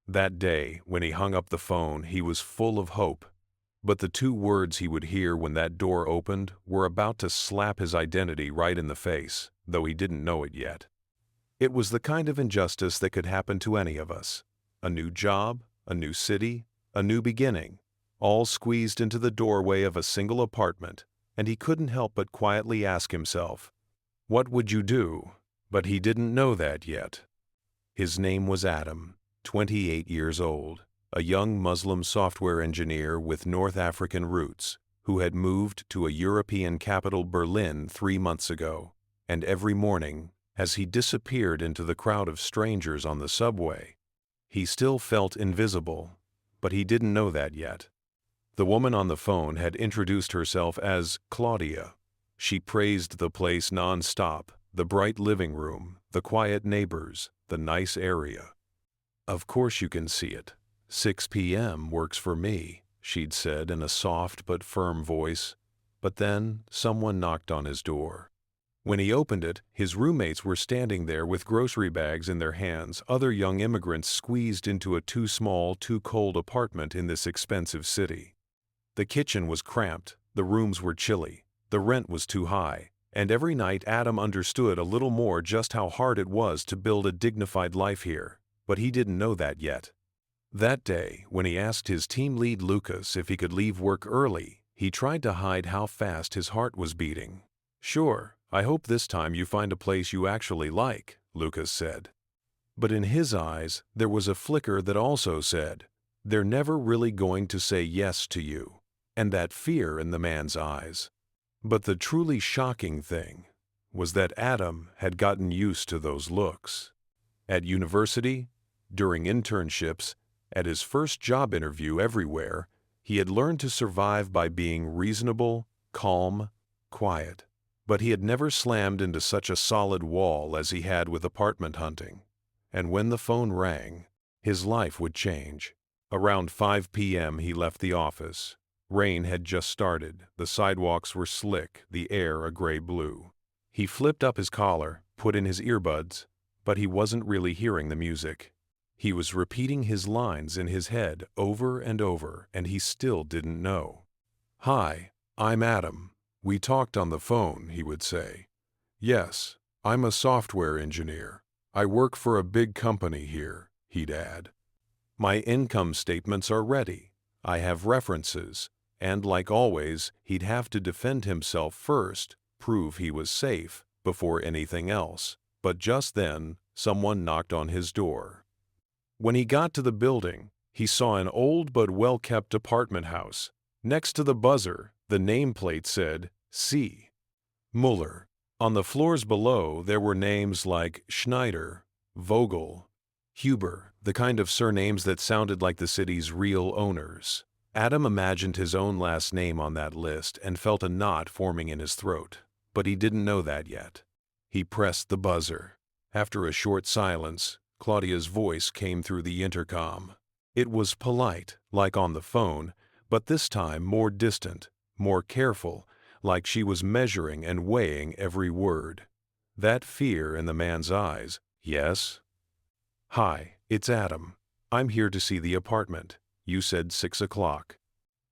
That day, when he hung up the phone, he was full of hope. But the two words he would hear when that door opened were about to slap his identity right in the face, though he didn't know it yet. It was the kind of injustice that could happen to any of us. A new job, a new city, a new beginning, all squeezed into the doorway of a single apartment, and he couldn't help but quietly ask himself, what would you do? But he didn't know that yet. His name was Adam, 28 years old, a young Muslim software engineer with North African roots, who had moved to a European capital, Berlin, 3 months ago, and every morning, as he disappeared into the crowd of strangers on the subway, he still felt invisible, but he didn't know that yet. The woman on the phone had introduced herself as Claudia. She praised the place non-stop, the bright living room, the quiet neighbors, the nice area. Of course you can see it. 6 p.m. works for me, she'd said in a soft but firm voice. But then someone knocked on his door. When he opened it, his roommates were standing there with grocery bags in their hands, other young immigrants squeezed into a too small, too cold apartment in this expensive city. The kitchen was cramped, the rooms were chilly, the rent was too high, and every night Adam understood a little more just how hard it was to build a dignified life here, but he didn't know that yet. That day, when he asked his team lead Lucas if he could leave work early, he tried to hide how fast his heart was beating. "Sure, I hope this time you find a place you actually like," Lucas said. But in his eyes, there was a flicker that also said, "They're never really going to say yes to you," and that fear in the man's eyes. But the truly shocking thing was that Adam had gotten used to those looks. At university, during internships, at his first job interview, everywhere, he had learned to survive by being reasonable, calm, quiet. But he had never slammed into such a solid wall as he had with apartment hunting. And when the phone rang, his life would change. Around 5 p.m. he left the office. Rain had just started, the sidewalks were slick, the air a gray-blue. He flipped up his collar, put in his earbuds, but he wasn't really hearing the music. He was repeating his lines in his head over and over, and he still didn't know. "Hi, I'm Adam. We talked on the phone," he would say. "Yes, I'm a software engineer. I work for a big company here," he'd add. "My income statements are ready. I have references." And like always, he'd have to defend himself first, prove he was safe, before anything else. But just then, someone knocked on his door. When he got to the building, he saw an old but well-kept apartment house. Next to the buzzer, the nameplate said, C. Mueller. On the floors below, there were names like Schneider, Vogel, Huber, the kind of surnames that sounded like the city's real owners. Adam imagined his own last name on that list and felt a knot forming in his throat, but he didn't know that yet. He pressed the buzzer. After a short silence, Claudia's voice came through the intercom. It was polite, like on the phone, but this time more distant, more careful, like she was measuring and weighing every word. That fear in the man's eyes. "Yes?" "Hi, it's Adam. I'm here to see the apartment. You said 6 o'clock.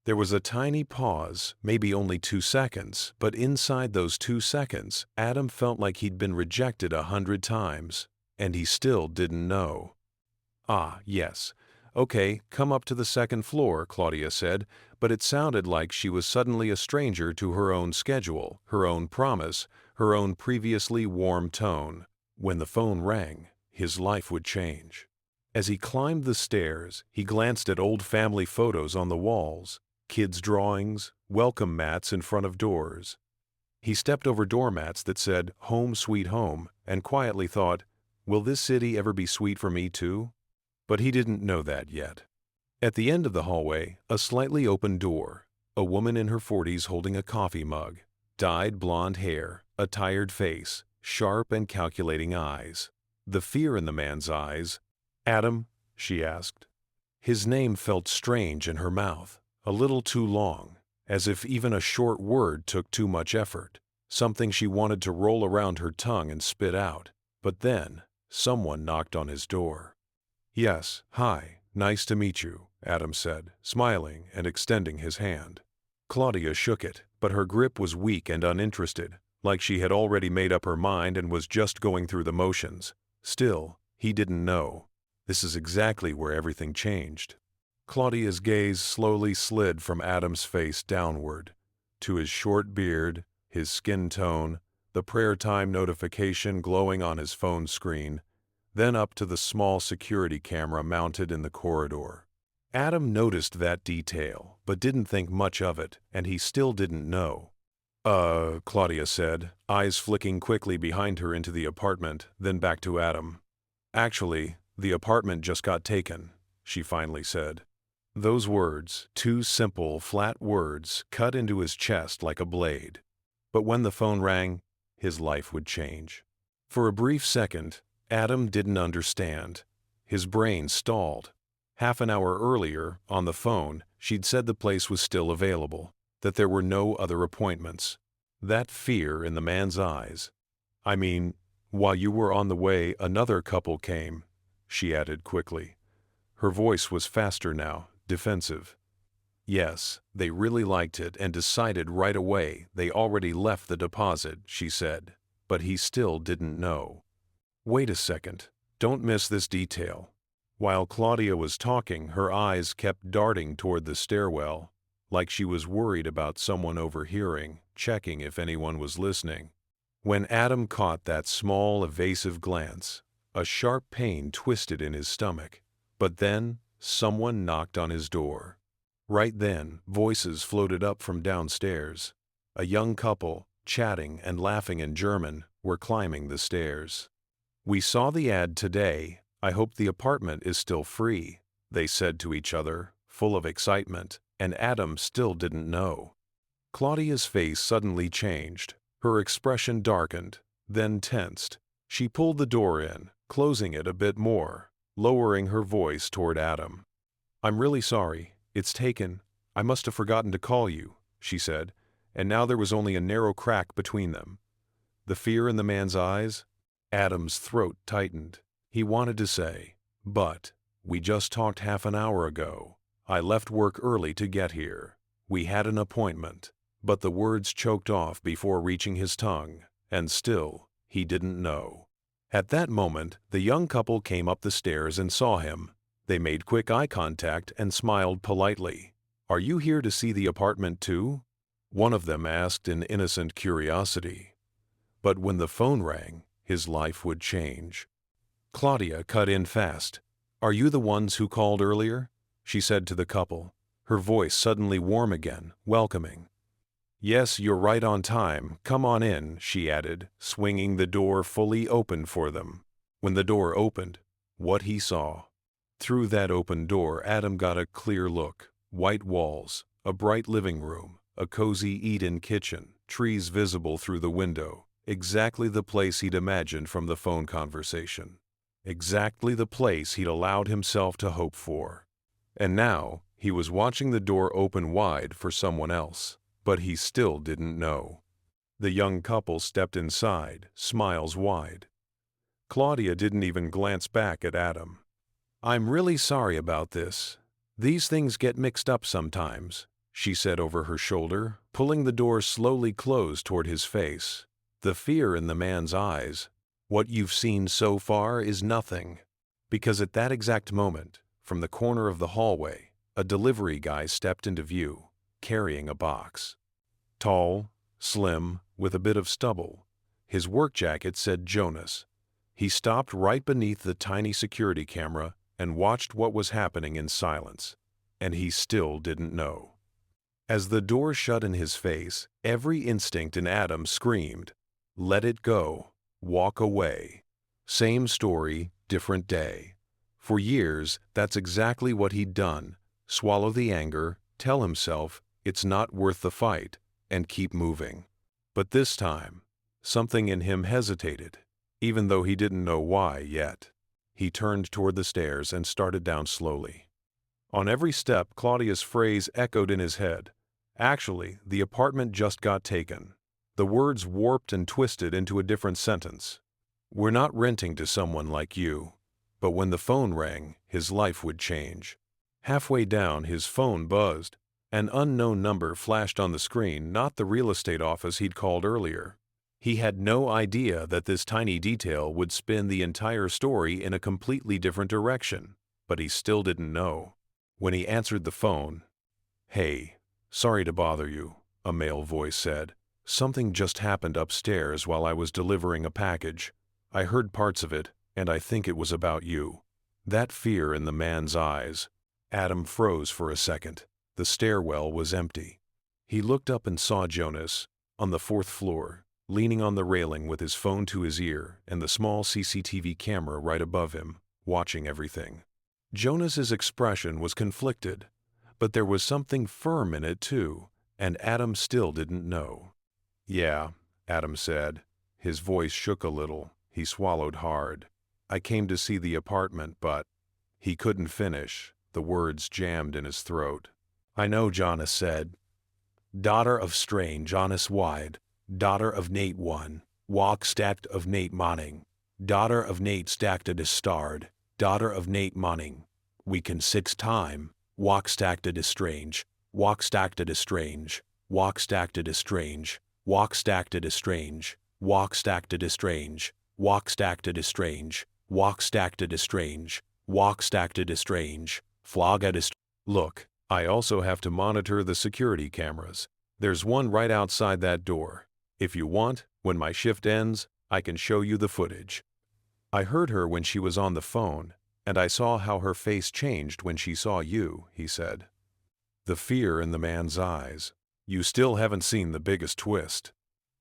There was a tiny pause, maybe only 2 seconds, but inside those 2 seconds, Adam felt like he'd been rejected 100 times, and he still didn't know. "Ah, yes. Okay, come up to the second floor," Claudia said, but it sounded like she was suddenly a stranger to her own schedule, her own promise, her own previously warm tone. When the phone rang, his life would change. As he climbed the stairs, he glanced at old family photos on the walls, kids' drawings, welcome mats in front of doors. He stepped over doormats that said, "Home Sweet Home," and quietly thought, "Will this city ever be sweet for me too?" But he didn't know that yet. At the end of the hallway, a slightly open door, a woman in her 40s holding a coffee mug, dyed blonde hair, a tired face, sharp and calculating eyes. The fear in the man's eyes. "Adam?" she asked. His name felt strange in her mouth, a little too long, as if even a short word took too much effort, something she wanted to roll around her tongue and spit out. But then, someone knocked on his door. "Yes, hi, "Nice to meet you," Adam said, smiling and extending his hand. Claudia shook it, but her grip was weak and uninterested, like she had already made up her mind and was just going through the motions. Still, he didn't know. This is exactly where everything changed. Claudia's gaze slowly slid from Adam's face downward, to his short beard, his skin tone, the prayer time notification glowing on his phone screen, then up to the small security camera mounted in the corridor. Adam noticed that detail, but didn't think much of it, and he still didn't know. Claudia said, eyes flicking quickly behind her into the apartment, then back to Adam. "Actually, the apartment just got taken," she finally said. Those words, two simple, flat words, cut into his chest like a blade. But when the phone rang, his life would change. For a brief second, Adam didn't understand. His brain stalled. Half an hour earlier, on the phone, she'd said the place was still available, that there were no other appointments. That fear in the man's eyes. "I mean, while you were on the way, another couple came," she added quickly. Her voice was faster now, defensive. "Yes, they really liked it and decided right away they already left the deposit," she said, but he still didn't know. "Wait a second, don't miss this detail." While Claudia was talking, her eyes kept darting toward the stairwell, like she was worried about someone overhearing, checking if anyone was listening. When Adam caught that small, evasive glance, a sharp pain twisted in his stomach. But then, someone knocked on his door. Right then, voices floated up from downstairs. A young couple, chatting and laughing in German, were climbing the stairs. "We saw the ad today. I hope the apartment is still free," they said to each other, full of excitement, and Adam still didn't know. Claudia's face suddenly changed. Her expression darkened, then tensed. She pulled the door in, closing it a bit more, lowering her voice toward Adam. "I'm really sorry. It's taken. I must have forgotten to call you," she said, and now there was only a narrow crack between them. The fear in the man's eyes? Adam's throat tightened. He wanted to say, "But, we just talked half an hour ago. I left work early to get here. We had an appointment." But the words choked off before reaching his tongue, and still, he didn't know. At that moment, the young couple came up the stairs and saw him. They made quick eye contact and smiled politely. "Are you here to see the apartment too?" one of them asked in innocent curiosity. But when the phone rang, his life would change. Claudia cut in fast. "Are you the ones who called earlier?" she said to the couple, her voice suddenly warm again, welcoming. "Yes, you're right on time. Come on in," she added, swinging the door fully open for them. When the door opened, what he saw. Through that open door, Adam got a clear look. White walls, a bright living room, a cozy eat-in kitchen, trees visible through the window. Exactly the place he'd imagined from the phone conversation. Exactly the place he'd allowed himself to hope for. And now, he was watching the door open wide for someone else. But he still didn't know. The young couple stepped inside, smiles wide. Claudia didn't even glance back at Adam. "I'm really sorry about this. These things get mixed up sometimes," she said over her shoulder, pulling the door slowly closed toward his face. The fear in the man's eyes. "What you've seen so far is nothing." Because at that exact moment, from the corner of the hallway, a delivery guy stepped into view, carrying a box. Tall, slim, with a bit of stubble. His work jacket said Jonas. He stopped right beneath the tiny security camera and watched what was happening in silence. And he still didn't know. As the door shut in his face, every instinct in Adam screamed, "Let it go. Walk away." Same story, different day. For years, that's exactly what he'd done. Swallow the anger, tell himself it's not worth the fight, and keep moving. But this time, something in him hesitated, even though he didn't know why yet. He turned toward the stairs and started down slowly. On every step, Claudia's phrase echoed in his head. Actually, the apartment just got taken. The words warped and twisted into a different sentence. "We're not renting to someone like you. But when the phone rang, his life would change. Halfway down, his phone buzzed. An unknown number flashed on the screen, not the real estate office he'd called earlier. He had no idea that this tiny detail would spin the entire story in a completely different direction, but he still didn't know. When he answered the phone, "Hey, sorry to bother you," a male voice said. "Something just happened upstairs while I was delivering a package. I heard parts of it, and I think it was about you." That fear in the man's eyes. Adam froze for a second. The stairwell was empty. He looked up and saw Jonas, on the 4th floor, leaning on the railing with his phone to his ear and the small CCTV camera right above him, watching everything. Jonas's expression was conflicted, but there was something firm in it too, and Adam still didn't know. "Yeah," Adam said. His voice shook a little. He swallowed hard. "I came to see the apartment, but—" He couldn't finish. The words jammed in his throat. "I know," Jonas said. "Daughter of Strain, Jonas Wide. Daughter of Nate 1. Walk stacked of Nate Monning. Daughter of Nate stacked a Stard. Daughter of Nate Monning. We can 6 time. Walk stacked a Strange. Walk stacked a Strange. Walk stacked a Strange. Walk stacked a Strange. Walk stacked a Strange. Walk stacked a Strange. Walk stacked a Strange. Walk stacked a Strange. Flog at a Look, I also have to monitor the security cameras. There's one right outside that door. If you want, when my shift ends, I can show you the footage." "I heard her when she was on the phone, and I saw how her face changed when she saw you," he said. The fear in the man's eyes. "You still haven't seen the biggest twist."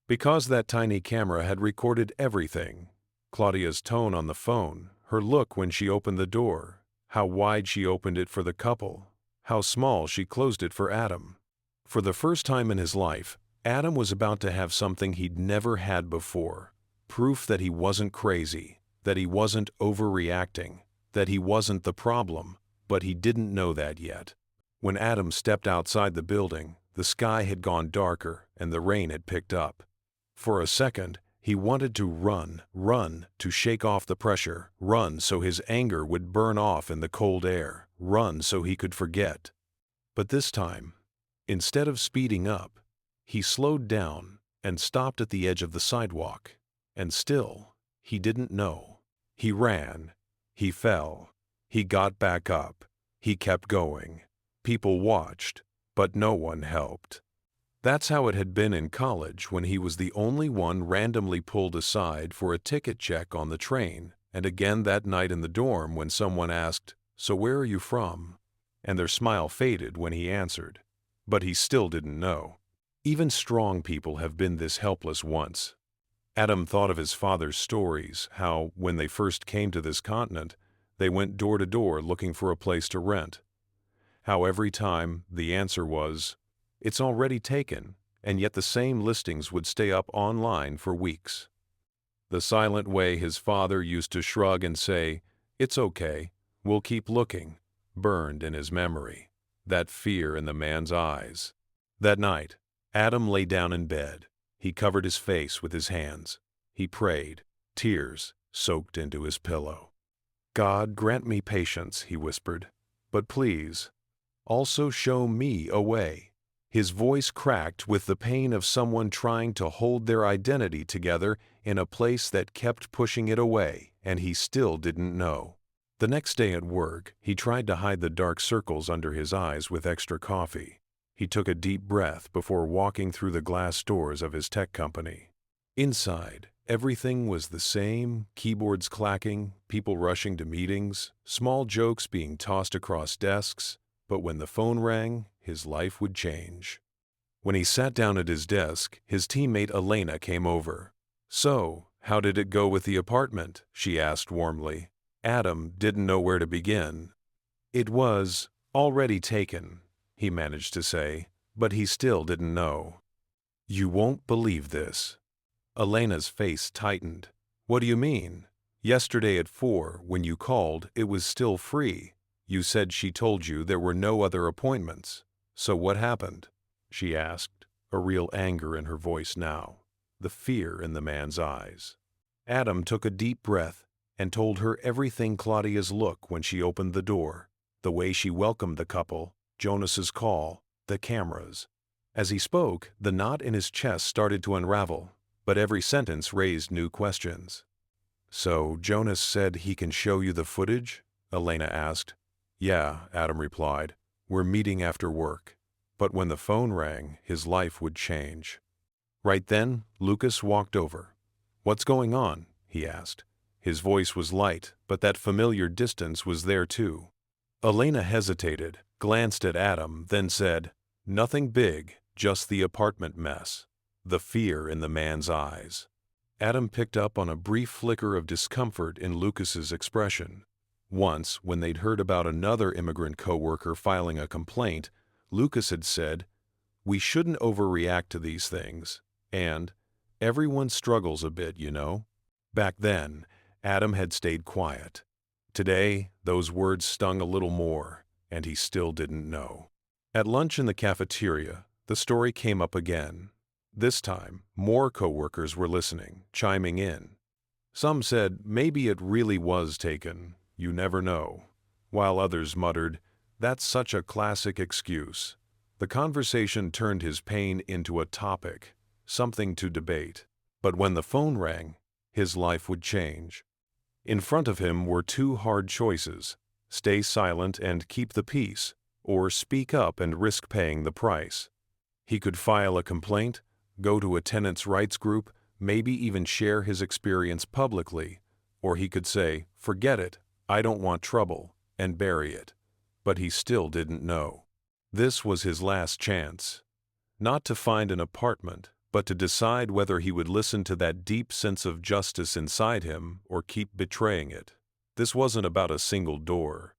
Because that tiny camera had recorded everything. Claudia's tone on the phone, her look when she opened the door, how wide she opened it for the couple, how small she closed it for Adam. For the first time in his life, Adam was about to have something he'd never had before. Proof that he wasn't crazy, that he wasn't overreacting, that he wasn't the problem, but he didn't know that yet. When Adam stepped outside the building, the sky had gone darker and the rain had picked up. For a second, he wanted to run, to shake off the pressure, run so his anger would burn off in the cold air, run so he could forget. But this time, instead of speeding up, he slowed down and stopped at the edge of the sidewalk. And still, he didn't know. He ran. He fell. He got back up. He kept going. People watched, but no one helped. That's how it had been in college when he was the only one randomly pulled aside for a ticket check on the train, and again that night in the dorm when someone asked, "So where are you from?" And their smile faded when he answered. But he still didn't know. Even strong people have been this helpless once. Adam thought of his father's stories, how, when they first came to this continent, they went door to door looking for a place to rent. How every time the answer was, "It's already taken," and yet the same listings would stay up online for weeks. The silent way his father used to shrug and say, "It's okay, we'll keep looking," burned in his memory. That fear in the man's eyes. That night, Adam lay down in bed. He covered his face with his hands. He prayed. Tears soaked into his pillow. "God, grant me patience," he whispered. "But please, also show me a way." His voice cracked with the pain of someone trying to hold their identity together in a place that kept pushing it away, and he still didn't know. The next day at work, he tried to hide the dark circles under his eyes with extra coffee. He took a deep breath before walking through the glass doors of his tech company. Inside, everything was the same, keyboards clacking, people rushing to meetings, small jokes being tossed across desks, but when the phone rang, his life would change. When he sat down at his desk, his teammate Elena came over. "So, how did it go with the apartment?" she asked warmly. Adam didn't know where to begin. "It was already taken," he managed to say, but he still didn't know. "You won't believe this." Elena's face tightened. "What do you mean? Yesterday at 4, when you called, it was still free. You said she told you there were no other appointments. So what happened?" she asked, a real anger in her voice now, the fear in the man's eyes. Adam took a deep breath and told her everything: Claudia's look when she opened the door, the way she welcomed the couple, Jonas's call, the cameras. As he spoke, the knot in his chest started to unravel, but every sentence raised new questions. "So Jonas said he can show you the footage?" Elena asked. "Yeah," Adam replied. "We're meeting after work." But when the phone rang, his life would change. Right then, Lucas walked over. "What's going on?" he asked. His voice was light, but that familiar distance was there too. Elena hesitated, glanced at Adam, then said, "Nothing big, just the apartment mess." The fear in the man's eyes. Adam picked up on a brief flicker of discomfort in Lucas's expression. Once, when they'd heard about another immigrant coworker filing a complaint, Lucas had said, "We shouldn't overreact to these things," and "Everyone struggles a bit, you know." Back then, Adam had stayed quiet. Today, those words stung a little more, and he still didn't know. At lunch in the cafeteria, the story came up again. This time, more coworkers were listening, chiming in. Some said maybe it really was taken, you never know, while others muttered, "That's such a classic excuse." The conversation turned his pain into a topic, something to debate. But when the phone rang, his life would change. In front of him were two hard choices: stay silent and keep the peace, or speak up and risk paying the price. He could file a complaint, go to a tenants' rights group, maybe even share his experience publicly, or he could say, "Forget it, I don't want trouble," and bury it. But he still didn't know. This was his last chance. Not to find an apartment, but to decide whether he would listen to that deep sense of justice inside him or keep betraying it. This wasn't about a single door.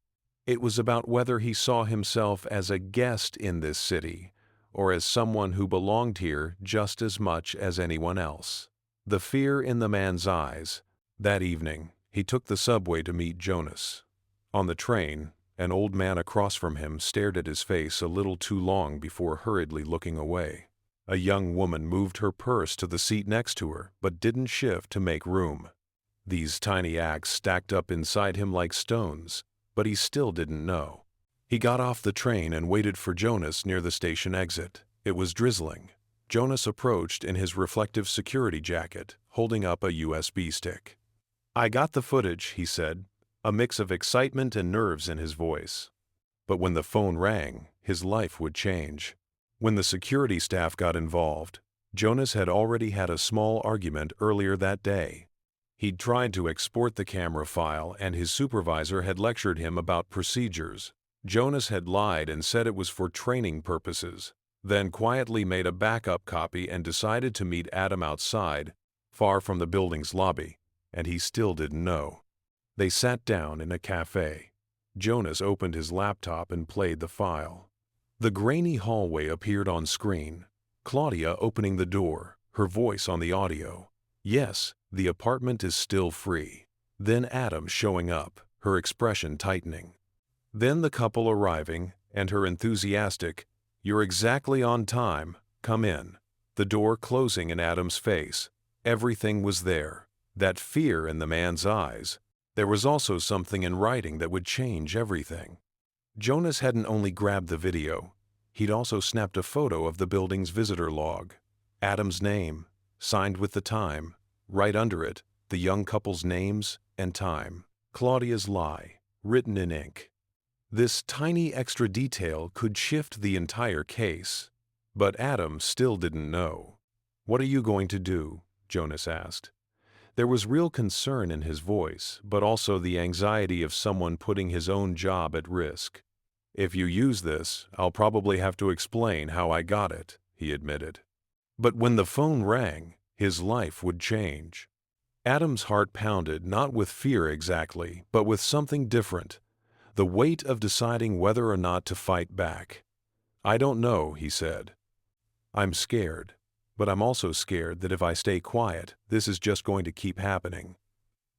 It was about whether he saw himself as a guest in this city, or as someone who belonged here just as much as anyone else. The fear in the man's eyes. That evening, he took the subway to meet Jonas. On the train, an old man across from him stared at his face a little too long before hurriedly looking away. A young woman moved her purse to the seat next to her, but didn't shift to make room. These tiny acts stacked up inside him like stones, but he still didn't know. He got off the train and waited for Jonas near the station exit. It was drizzling. Jonas approached in his reflective security jacket, holding up a USB stick. "I got the footage," he said, a mix of excitement and nerves in his voice. But when the phone rang, his life would change. When the security staff got involved, Jonas had already had a small argument earlier that day. He'd tried to export the camera file, and his supervisor had lectured him about procedures. Jonas had lied and said it was for training purposes, then quietly made a backup copy and decided to meet Adam outside, far from the building's lobby, and he still didn't know. They sat down in a cafe. Jonas opened his laptop and played the file. The grainy hallway appeared on screen, Claudia opening the door, her voice on the audio. "Yes, the apartment is still free." Then Adam showing up, her expression tightening. Then the couple arriving, and her enthusiastic, "You're exactly on time, come in." The door closing in Adam's face. Everything was there. That fear in the man's eyes. There was also something in writing that would change everything. Jonas hadn't only grabbed the video. He'd also snapped a photo of the building's visitor log. Adam's name, signed with the time. Right under it, the young couple's names and time. Claudia's lie, written in ink. This tiny extra detail could shift the entire case. But Adam still didn't know. "What are you going to do?" Jonas asked. There was real concern in his voice, but also the anxiety of someone putting his own job at risk. "If you use this, I'll probably have to explain how I got it," he admitted. But when the phone rang, his life would change. Adam's heart pounded, not with fear exactly, but with something different. The weight of deciding whether or not to fight back. "I don't know," he said. "I'm scared. But I'm also scared that if I stay quiet, this is just going to keep happening.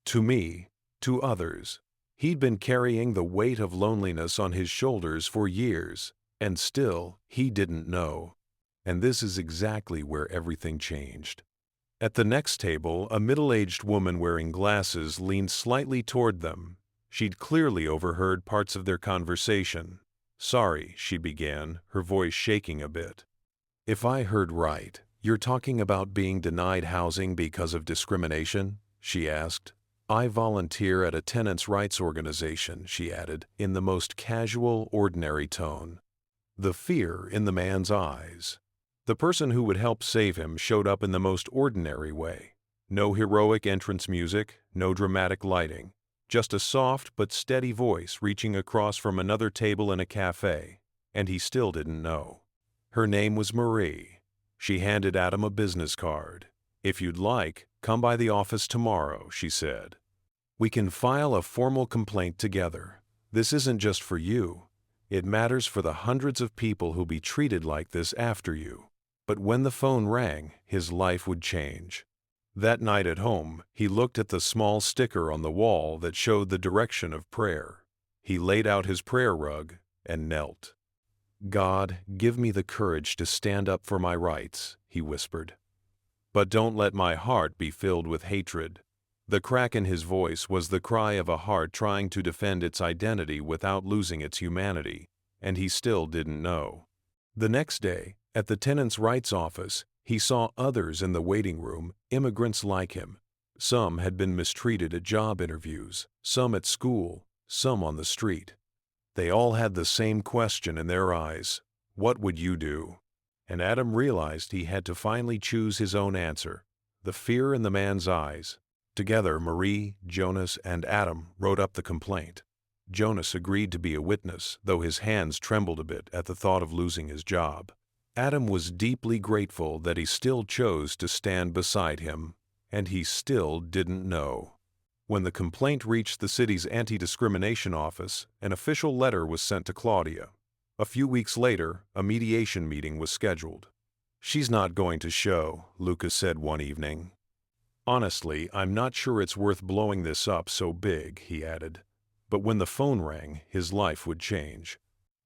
To me, to others." He'd been carrying the weight of loneliness on his shoulders for years, and still he didn't know. And this is exactly where everything changed. At the next table, a middle-aged woman wearing glasses leaned slightly toward them. She'd clearly overheard parts of their conversation. "Sorry," she began, her voice shaking a bit. "If I heard right, you're talking about being denied housing because of discrimination?" she asked. "I volunteer at a tenants' rights organization," she added, in the most casual, ordinary tone. The fear in the man's eyes. The person who would help save him showed up in the most ordinary way. No heroic entrance music, no dramatic lighting, just a soft but steady voice reaching across from another table in a cafe, and he still didn't know. Her name was Marie. She handed Adam a business card. "If you'd like, come by the office tomorrow," she said. "We can file a formal complaint together. This isn't just for you. It matters for the hundreds of people who'll be treated like this after you." But when the phone rang, his life would change. That night at home, he looked at the small sticker on the wall that showed the direction of prayer. He laid out his prayer rug and knelt. "God, give me the courage to stand up for my rights," he whispered. "But don't let my heart be filled with hatred." The crack in his voice was the cry of a heart trying to defend its identity without losing its humanity, and he still didn't know. The next day, at the tenants' rights office, he saw others in the waiting room, immigrants like him. Some had been mistreated at job interviews, some at school, some on the street. They all had the same question in their eyes: "What would you do?" And Adam realized he had to finally choose his own answer. The fear in the man's eyes. Together, Marie, Jonas, and Adam wrote up the complaint. Jonas agreed to be a witness, though his hands trembled a bit at the thought of losing his job. Adam was deeply grateful that he still chose to stand beside him, and he still didn't know. When the complaint reached the city's anti-discrimination office, an official letter was sent to Claudia. A few weeks later, a mediation meeting was scheduled. "She's not going to show," Lucas said one evening. "Honestly, I'm not sure it's worth blowing this up so big," he added. But when the phone rang, his life would change.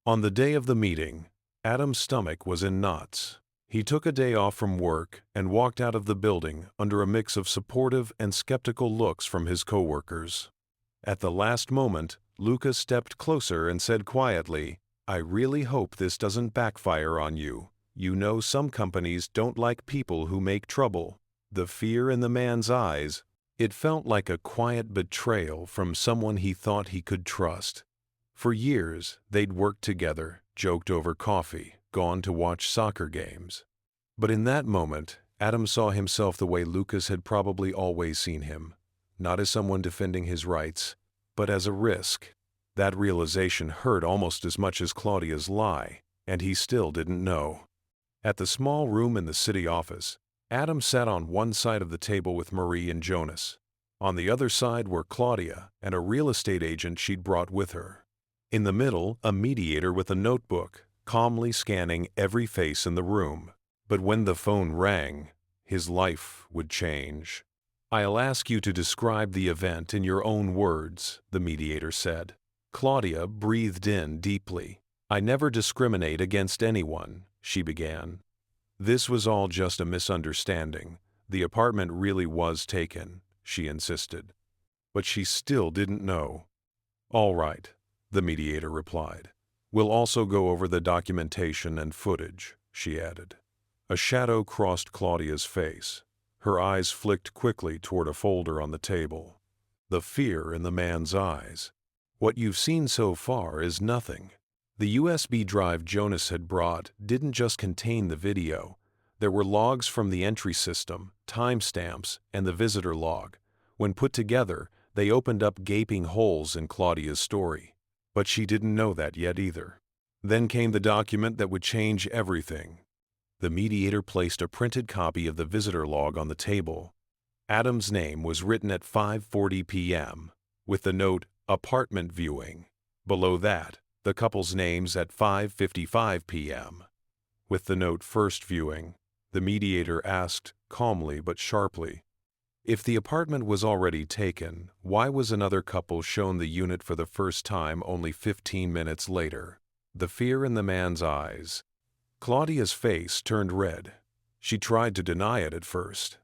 On the day of the meeting, Adam's stomach was in knots. He took a day off from work and walked out of the building under a mix of supportive and skeptical looks from his coworkers. At the last moment, Lucas stepped closer and said quietly, "I really hope this doesn't backfire on you. You know some companies don't like people who make trouble." The fear in the man's eyes, it felt like a quiet betrayal from someone he thought he could trust. For years, they'd worked together, joked over coffee, gone to watch soccer games. But in that moment, Adam saw himself the way Lucas had probably always seen him, not as someone defending his rights, but as a risk. That realization hurt almost as much as Claudia's lie, and he still didn't know. At the small room in the city office, Adam sat on one side of the table with Marie and Jonas. On the other side were Claudia and a real estate agent she'd brought with her. In the middle, a mediator with a notebook, calmly scanning every face in the room. But when the phone rang, his life would change. "I'll ask you to describe the event in your own words," the mediator said. Claudia breathed in deeply. "I never discriminate against anyone," she began. "This was all just a misunderstanding. The apartment really was taken," she insisted. But she still didn't know. "All right," the mediator replied. "We'll also go over the documentation and footage," she added. A shadow crossed Claudia's face. Her eyes flicked quickly toward a folder on the table. The fear in the man's eyes. "What you've seen so far is nothing." The USB drive Jonas had brought didn't just contain the video. There were logs from the entry system, timestamps, and the visitor log. When put together, they opened up gaping holes in Claudia's story. But she didn't know that yet either. Then came the document that would change everything. The mediator placed a printed copy of the visitor log on the table. Adam's name was written at 5:40 p.m., with the note, "Apartment viewing." Below that, the couple's names at 5:55 p.m. With the note, "First viewing," the mediator asked, calmly but sharply, if the apartment was already taken, why was another couple shown the unit for the first time only 15 minutes later? The fear in the man's eyes. Claudia's face turned red. She tried to deny it at first.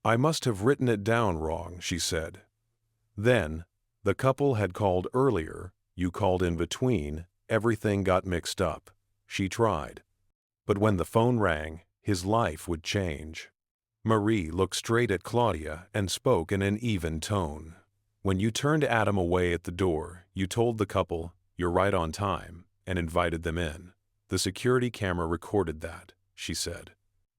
"I must have written it down wrong," she said. Then, "The couple had called earlier, you called in between, everything got mixed up." She tried. But when the phone rang, his life would change. Marie looked straight at Claudia and spoke in an even tone. "When you turned Adam away at the door, you told the couple, 'You're right on time,' and invited them in. The security camera recorded that," she said.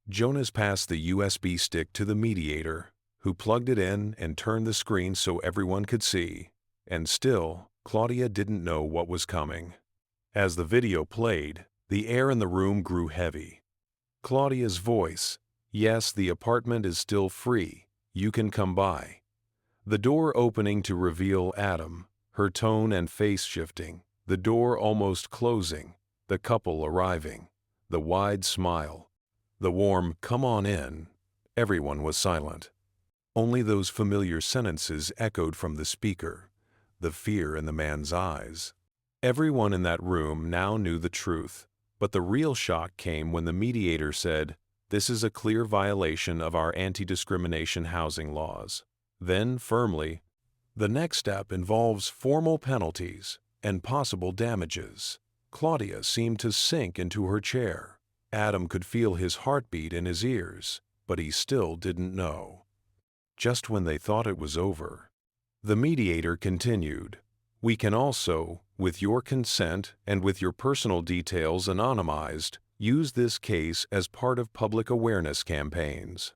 Jonas passed the USB stick to the mediator, who plugged it in and turned the screen so everyone could see. And still, Claudia didn't know what was coming. As the video played, the air in the room grew heavy. Claudia's voice, "Yes, the apartment is still free. You can come by." The door opening to reveal Adam, her tone and face shifting, the door almost closing, the couple arriving, the wide smile, the warm "come on in." Everyone was silent. Only those familiar sentences echoed from the speaker, the fear in the man's eyes. Everyone in that room now knew the truth, but the real shock came when the mediator said, "This is a clear violation of our anti-discrimination housing laws." Then, firmly, "The next step involves formal penalties and possible damages." Claudia seemed to sink into her chair. Adam could feel his heartbeat in his ears, but he still didn't know. Just when they thought it was over, the mediator continued, "We can also, with your consent and with your personal details anonymized, use this case as part of public awareness campaigns.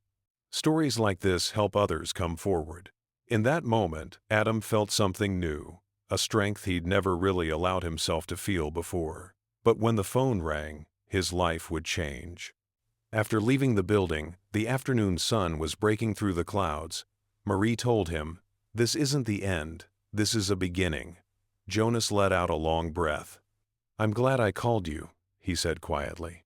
Stories like this help others come forward." In that moment, Adam felt something new, a strength he'd never really allowed himself to feel before. But when the phone rang, his life would change. After leaving the building, the afternoon sun was breaking through the clouds. Marie told him, "This isn't the end, this is a beginning." Jonas let out a long breath. "I'm glad I called you," he said quietly.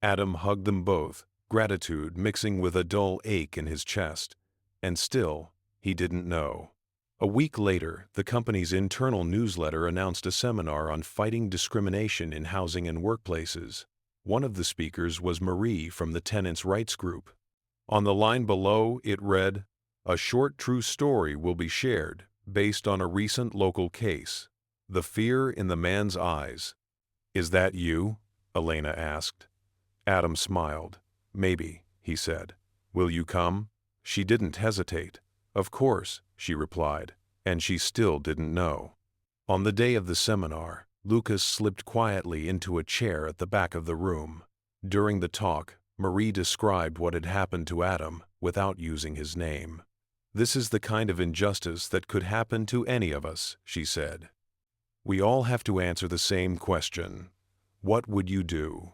Adam hugged them both, gratitude mixing with a dull ache in his chest. And still, he didn't know. A week later, the company's internal newsletter announced a seminar on fighting discrimination in housing and workplaces. One of the speakers was Marie from the Tenants' Rights Group. On the line below, it read, "A short true story will be shared, based on a recent local case. The fear in the man's eyes." "Is that you?" Elena asked. Adam smiled. "Maybe," he said. "Will you come?" She didn't hesitate. "Of course," she replied, and she still didn't know. On the day of the seminar, Lucas slipped quietly into a chair at the back of the room. During the talk, Marie described what had happened to Adam without using his name. "This is the kind of injustice that could happen to any of us," she said. "We all have to answer the same question. What would you do?"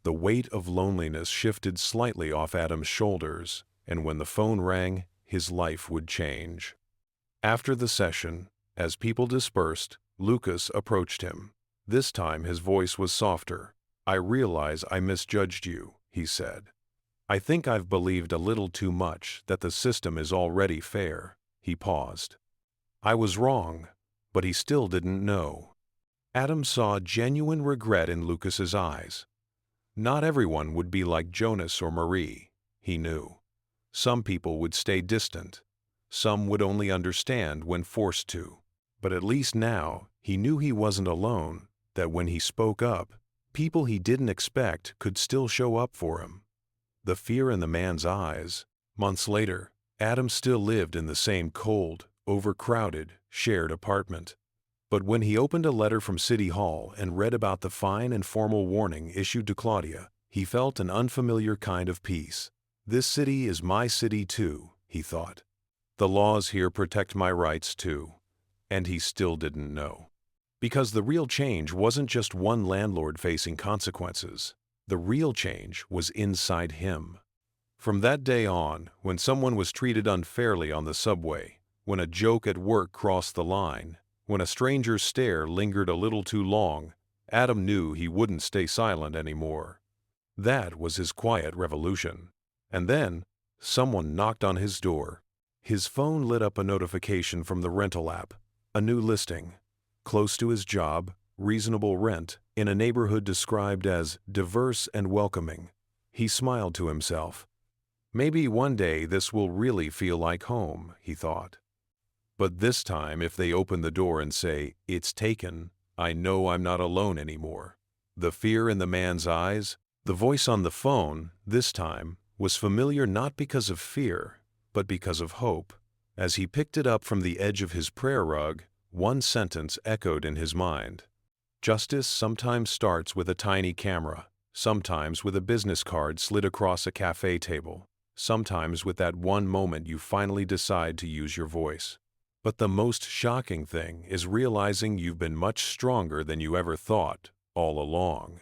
The weight of loneliness shifted slightly off Adam's shoulders, and when the phone rang, his life would change. After the session, as people dispersed, Lucas approached him. This time his voice was softer. "I realize I misjudged you," he said. "I think I've believed a little too much that the system is already fair." He paused. "I was wrong," but he still didn't know. Adam saw genuine regret in Lucas's eyes. Not everyone would be like Jonas or Marie, he knew. Some people would stay distant. Some would only understand when forced to. But at least now, he knew he wasn't alone, that when he spoke up, people he didn't expect could still show up for him. The fear in the man's eyes. Months later, Adam still lived in the same cold, overcrowded, shared apartment. But when he opened a letter from City Hall and read about the fine and formal warning issued to Claudia, he felt an unfamiliar kind of peace. "This city is my city too," he thought. "The laws here protect my rights too." And he still didn't know. Because the real change wasn't just one landlord facing consequences. The real change was inside him. From that day on, when someone was treated unfairly on the subway, when a joke at work crossed the line, when a stranger's stare lingered a little too long, Adam knew he wouldn't stay silent anymore. That was his quiet revolution. And then, someone knocked on his door. His phone lit up a notification from the rental app, a new listing. Close to his job, reasonable rent, in a neighborhood described as diverse and welcoming. He smiled to himself. Maybe one day this will really feel like home, he thought. But this time, if they open the door and say, "It's taken," I know I'm not alone anymore. The fear in the man's eyes, the voice on the phone, this time, was familiar not because of fear, but because of hope. As he picked it up from the edge of his prayer rug, one sentence echoed in his mind. Justice sometimes starts with a tiny camera, sometimes with a business card slid across a cafe table, sometimes with that one moment you finally decide to use your voice. But the most shocking thing is realizing you've been much stronger than you ever thought all along.